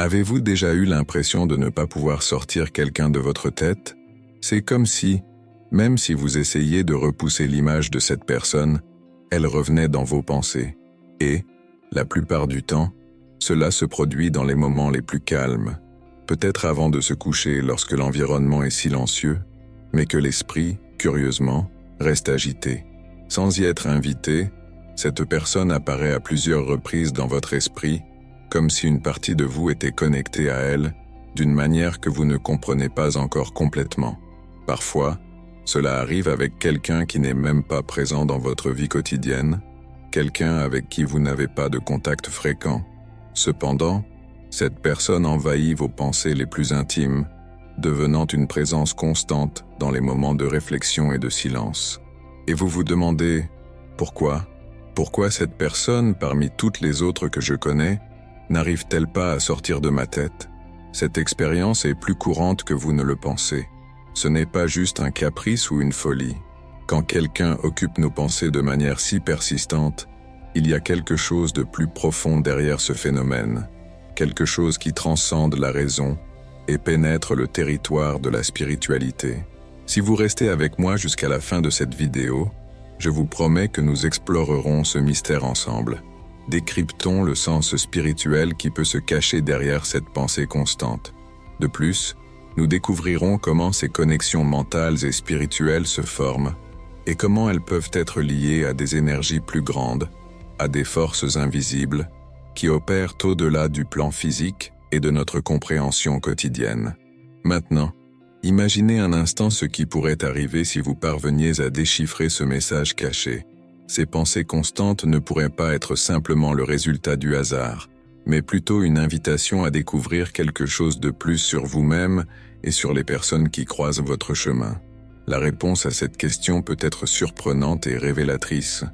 Avez-vous déjà eu l'impression de ne pas pouvoir sortir quelqu'un de votre tête? C'est comme si, même si vous essayez de repousser l'image de cette personne, elle revenait dans vos pensées. Et, la plupart du temps, cela se produit dans les moments les plus calmes, peut-être avant de se coucher lorsque l'environnement est silencieux, mais que l'esprit, curieusement, reste agité. Sans y être invité, cette personne apparaît à plusieurs reprises dans votre esprit, comme si une partie de vous était connectée à elle, d'une manière que vous ne comprenez pas encore complètement. Parfois, cela arrive avec quelqu'un qui n'est même pas présent dans votre vie quotidienne, quelqu'un avec qui vous n'avez pas de contact fréquent. Cependant, cette personne envahit vos pensées les plus intimes, devenant une présence constante dans les moments de réflexion et de silence. Et vous vous demandez, pourquoi? Pourquoi cette personne, parmi toutes les autres que je connais, n'arrive-t-elle pas à sortir de ma tête? Cette expérience est plus courante que vous ne le pensez. Ce n'est pas juste un caprice ou une folie. Quand quelqu'un occupe nos pensées de manière si persistante, il y a quelque chose de plus profond derrière ce phénomène, quelque chose qui transcende la raison et pénètre le territoire de la spiritualité. Si vous restez avec moi jusqu'à la fin de cette vidéo, je vous promets que nous explorerons ce mystère ensemble. Décryptons le sens spirituel qui peut se cacher derrière cette pensée constante. De plus, nous découvrirons comment ces connexions mentales et spirituelles se forment et comment elles peuvent être liées à des énergies plus grandes, à des forces invisibles qui opèrent au-delà du plan physique et de notre compréhension quotidienne. Maintenant, imaginez un instant ce qui pourrait arriver si vous parveniez à déchiffrer ce message caché. Ces pensées constantes ne pourraient pas être simplement le résultat du hasard, mais plutôt une invitation à découvrir quelque chose de plus sur vous-même et sur les personnes qui croisent votre chemin. La réponse à cette question peut être surprenante et révélatrice,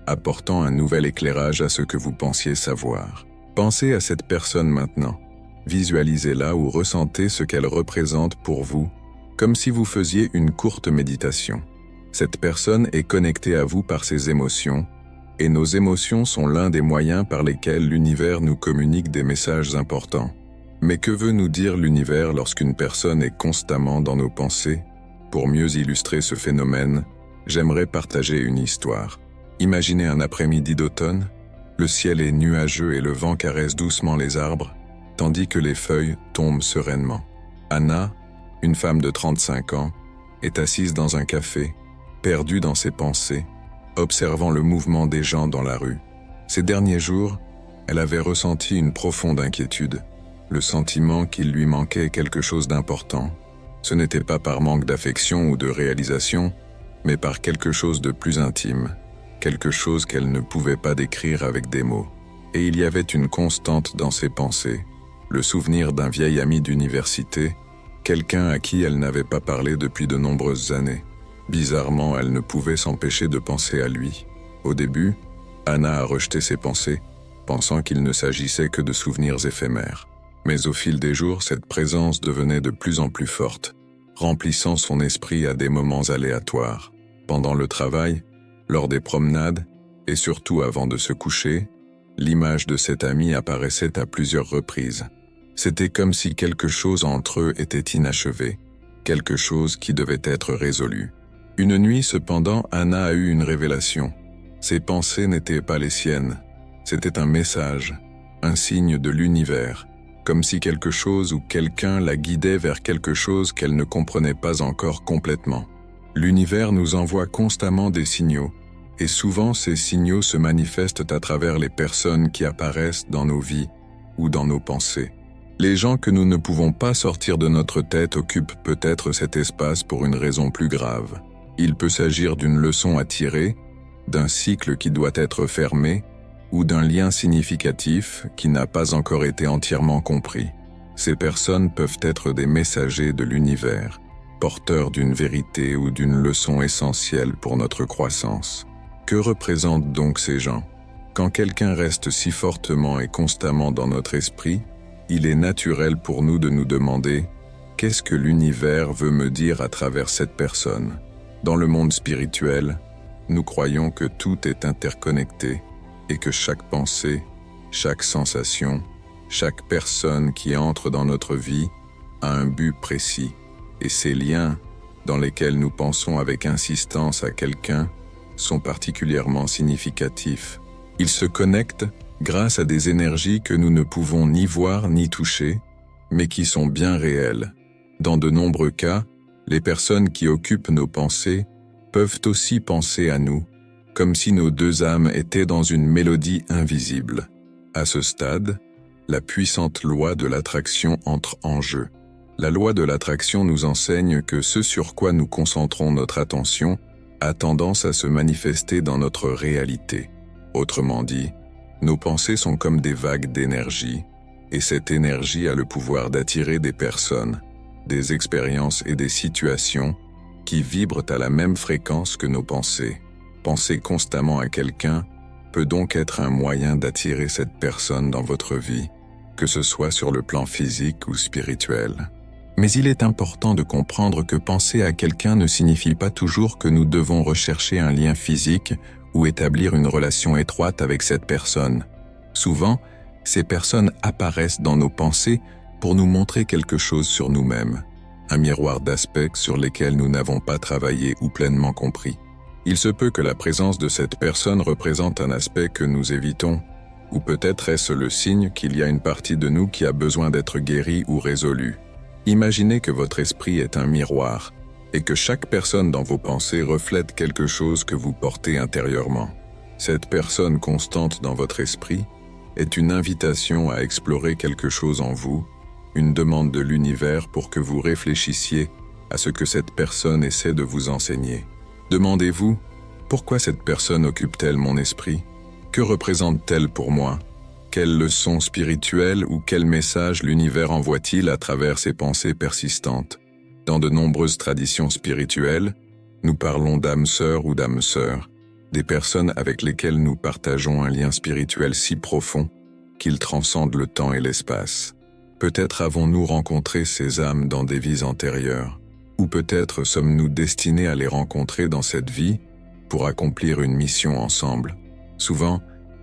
apportant un nouvel éclairage à ce que vous pensiez savoir. Pensez à cette personne maintenant. Visualisez-la ou ressentez ce qu'elle représente pour vous, comme si vous faisiez une courte méditation. Cette personne est connectée à vous par ses émotions, et nos émotions sont l'un des moyens par lesquels l'univers nous communique des messages importants. Mais que veut nous dire l'univers lorsqu'une personne est constamment dans nos pensées? Pour mieux illustrer ce phénomène, j'aimerais partager une histoire. Imaginez un après-midi d'automne, le ciel est nuageux et le vent caresse doucement les arbres, tandis que les feuilles tombent sereinement. Anna, une femme de 35 ans, est assise dans un café, perdue dans ses pensées, observant le mouvement des gens dans la rue. Ces derniers jours, elle avait ressenti une profonde inquiétude, le sentiment qu'il lui manquait quelque chose d'important. Ce n'était pas par manque d'affection ou de réalisation, mais par quelque chose de plus intime, quelque chose qu'elle ne pouvait pas décrire avec des mots. Et il y avait une constante dans ses pensées, le souvenir d'un vieil ami d'université, quelqu'un à qui elle n'avait pas parlé depuis de nombreuses années. Bizarrement, elle ne pouvait s'empêcher de penser à lui. Au début, Anna a rejeté ses pensées, pensant qu'il ne s'agissait que de souvenirs éphémères. Mais au fil des jours, cette présence devenait de plus en plus forte, remplissant son esprit à des moments aléatoires. Pendant le travail, lors des promenades, et surtout avant de se coucher, l'image de cet ami apparaissait à plusieurs reprises. C'était comme si quelque chose entre eux était inachevé, quelque chose qui devait être résolu. Une nuit cependant, Anna a eu une révélation. Ses pensées n'étaient pas les siennes. C'était un message, un signe de l'univers, comme si quelque chose ou quelqu'un la guidait vers quelque chose qu'elle ne comprenait pas encore complètement. L'univers nous envoie constamment des signaux, et souvent ces signaux se manifestent à travers les personnes qui apparaissent dans nos vies ou dans nos pensées. Les gens que nous ne pouvons pas sortir de notre tête occupent peut-être cet espace pour une raison plus grave. Il peut s'agir d'une leçon à tirer, d'un cycle qui doit être fermé, ou d'un lien significatif qui n'a pas encore été entièrement compris. Ces personnes peuvent être des messagers de l'univers, porteurs d'une vérité ou d'une leçon essentielle pour notre croissance. Que représentent donc ces gens? Quand quelqu'un reste si fortement et constamment dans notre esprit, il est naturel pour nous de nous demander « Qu'est-ce que l'univers veut me dire à travers cette personne ?» Dans le monde spirituel, nous croyons que tout est interconnecté et que chaque pensée, chaque sensation, Chaque personne qui entre dans notre vie a un but précis, et ces liens, dans lesquels nous pensons avec insistance à quelqu'un, sont particulièrement significatifs. Ils se connectent grâce à des énergies que nous ne pouvons ni voir ni toucher, mais qui sont bien réelles. Dans de nombreux cas, les personnes qui occupent nos pensées peuvent aussi penser à nous, comme si nos deux âmes étaient dans une mélodie invisible. À ce stade, la puissante loi de l'attraction entre en jeu. La loi de l'attraction nous enseigne que ce sur quoi nous concentrons notre attention a tendance à se manifester dans notre réalité. Autrement dit, nos pensées sont comme des vagues d'énergie, et cette énergie a le pouvoir d'attirer des personnes, des expériences et des situations qui vibrent à la même fréquence que nos pensées. Penser constamment à quelqu'un peut donc être un moyen d'attirer cette personne dans votre vie, que ce soit sur le plan physique ou spirituel. Mais il est important de comprendre que penser à quelqu'un ne signifie pas toujours que nous devons rechercher un lien physique ou établir une relation étroite avec cette personne. Souvent, ces personnes apparaissent dans nos pensées pour nous montrer quelque chose sur nous-mêmes, un miroir d'aspects sur lesquels nous n'avons pas travaillé ou pleinement compris. Il se peut que la présence de cette personne représente un aspect que nous évitons, ou peut-être est-ce le signe qu'il y a une partie de nous qui a besoin d'être guérie ou résolue. Imaginez que votre esprit est un miroir et que chaque personne dans vos pensées reflète quelque chose que vous portez intérieurement. Cette personne constante dans votre esprit est une invitation à explorer quelque chose en vous, une demande de l'univers pour que vous réfléchissiez à ce que cette personne essaie de vous enseigner. Demandez-vous, pourquoi cette personne occupe-t-elle mon esprit? Que représente-t-elle pour moi? Quelle leçon spirituelle ou quel message l'univers envoie-t-il à travers ces pensées persistantes? Dans de nombreuses traditions spirituelles, nous parlons d'âmes sœurs ou d'âmes sœurs, des personnes avec lesquelles nous partageons un lien spirituel si profond qu'il transcende le temps et l'espace. Peut-être avons-nous rencontré ces âmes dans des vies antérieures, ou peut-être sommes-nous destinés à les rencontrer dans cette vie pour accomplir une mission ensemble. Souvent,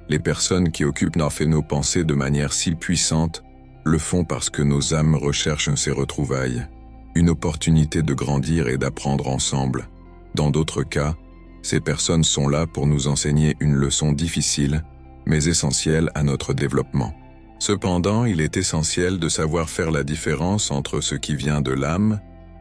les personnes qui occupent nos pensées de manière si puissante le font parce que nos âmes recherchent ces retrouvailles, une opportunité de grandir et d'apprendre ensemble. Dans d'autres cas, ces personnes sont là pour nous enseigner une leçon difficile, mais essentielle à notre développement. Cependant, il est essentiel de savoir faire la différence entre ce qui vient de l'âme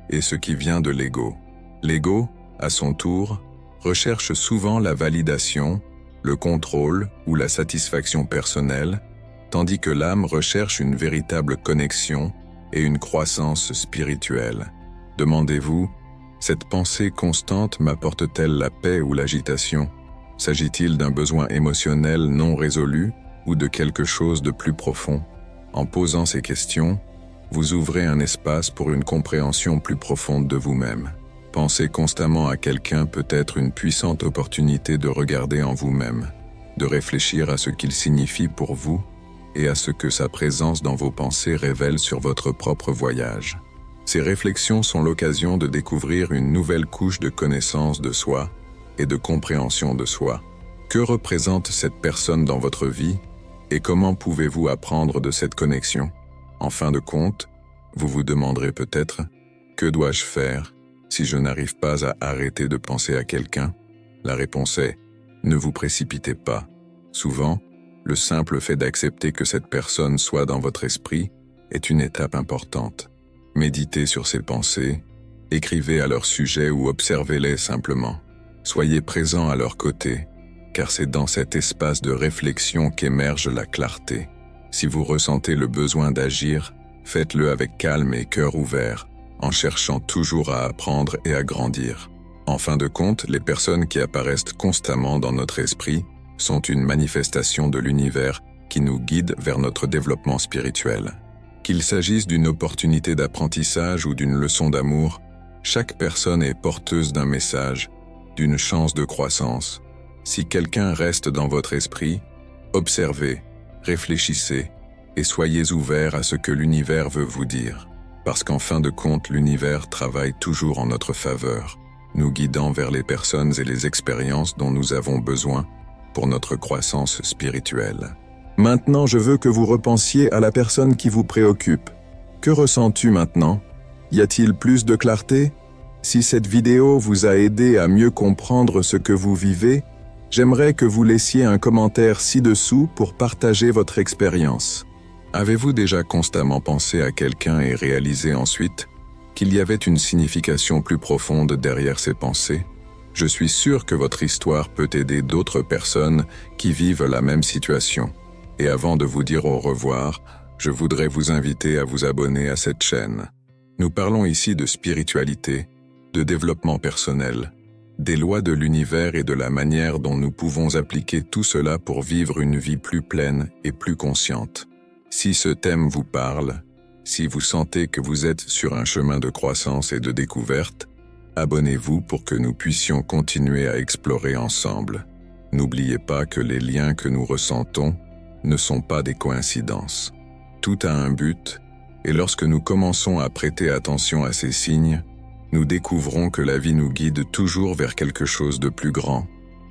et ce qui vient de l'ego. L'ego, à son tour, recherche souvent la validation, le contrôle ou la satisfaction personnelle, tandis que l'âme recherche une véritable connexion et une croissance spirituelle. Demandez-vous, cette pensée constante m'apporte-t-elle la paix ou l'agitation? S'agit-il d'un besoin émotionnel non résolu ou de quelque chose de plus profond? En posant ces questions, vous ouvrez un espace pour une compréhension plus profonde de vous-même. Penser constamment à quelqu'un peut être une puissante opportunité de regarder en vous-même, de réfléchir à ce qu'il signifie pour vous et à ce que sa présence dans vos pensées révèle sur votre propre voyage. Ces réflexions sont l'occasion de découvrir une nouvelle couche de connaissance de soi et de compréhension de soi. Que représente cette personne dans votre vie et comment pouvez-vous apprendre de cette connexion? En fin de compte, vous vous demanderez peut-être « Que dois-je faire si je n'arrive pas à arrêter de penser à quelqu'un ?» La réponse est « Ne vous précipitez pas. » Souvent, le simple fait d'accepter que cette personne soit dans votre esprit est une étape importante. Méditez sur ces pensées, écrivez à leur sujet ou observez-les simplement. Soyez présent à leur côté, car c'est dans cet espace de réflexion qu'émerge la clarté. Si vous ressentez le besoin d'agir, faites-le avec calme et cœur ouvert, en cherchant toujours à apprendre et à grandir. En fin de compte, les personnes qui apparaissent constamment dans notre esprit sont une manifestation de l'univers qui nous guide vers notre développement spirituel. Qu'il s'agisse d'une opportunité d'apprentissage ou d'une leçon d'amour, chaque personne est porteuse d'un message, d'une chance de croissance. Si quelqu'un reste dans votre esprit, observez, réfléchissez et soyez ouverts à ce que l'univers veut vous dire. Parce qu'en fin de compte, l'univers travaille toujours en notre faveur, nous guidant vers les personnes et les expériences dont nous avons besoin pour notre croissance spirituelle. Maintenant, je veux que vous repensiez à la personne qui vous préoccupe. Que ressens-tu maintenant? Y a-t-il plus de clarté? Si cette vidéo vous a aidé à mieux comprendre ce que vous vivez, j'aimerais que vous laissiez un commentaire ci-dessous pour partager votre expérience. Avez-vous déjà constamment pensé à quelqu'un et réalisé ensuite qu'il y avait une signification plus profonde derrière ces pensées? Je suis sûr que votre histoire peut aider d'autres personnes qui vivent la même situation. Et avant de vous dire au revoir, je voudrais vous inviter à vous abonner à cette chaîne. Nous parlons ici de spiritualité, de développement personnel, des lois de l'univers et de la manière dont nous pouvons appliquer tout cela pour vivre une vie plus pleine et plus consciente. Si ce thème vous parle, si vous sentez que vous êtes sur un chemin de croissance et de découverte, abonnez-vous pour que nous puissions continuer à explorer ensemble. N'oubliez pas que les liens que nous ressentons ne sont pas des coïncidences. Tout a un but, et lorsque nous commençons à prêter attention à ces signes, nous découvrons que la vie nous guide toujours vers quelque chose de plus grand.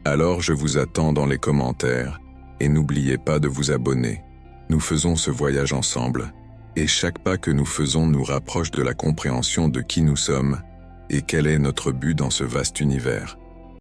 Alors je vous attends dans les commentaires, et n'oubliez pas de vous abonner. Nous faisons ce voyage ensemble, et chaque pas que nous faisons nous rapproche de la compréhension de qui nous sommes et quel est notre but dans ce vaste univers.